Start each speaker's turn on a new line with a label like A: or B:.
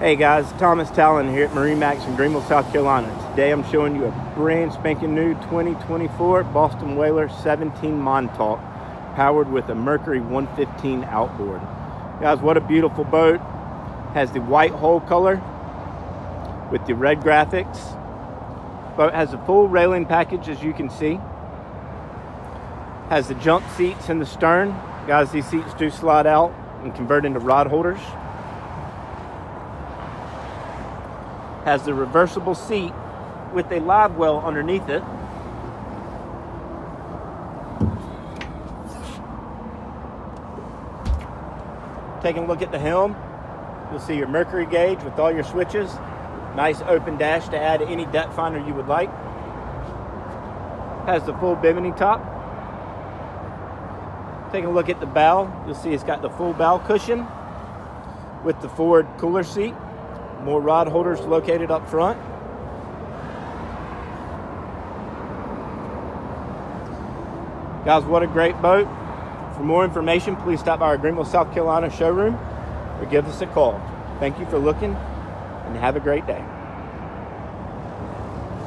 A: Hey guys, Thomas Talon here at MarineMax in Greenville, South Carolina. Today I'm showing you a brand spanking new 2024 Boston Whaler 17 Montauk, powered with a Mercury 115 outboard. Guys, what a beautiful boat. Has the white hull color with the red graphics. Boat has a full railing package, as you can see. Has the jump seats in the stern. Guys, these seats do slide out and convert into rod holders. Has the reversible seat with a live well underneath it. Taking a look at the helm, you'll see your Mercury gauge with all your switches. Nice open dash to add any depth finder you would like. Has the full bimini top. Taking a look at the bow, you'll see it's got the full bow cushion with the forward cooler seat. More rod holders located up front. Guys, what a great boat. For more information, please stop by our Greenville, South Carolina showroom or give us a call. Thank you for looking and have a great day.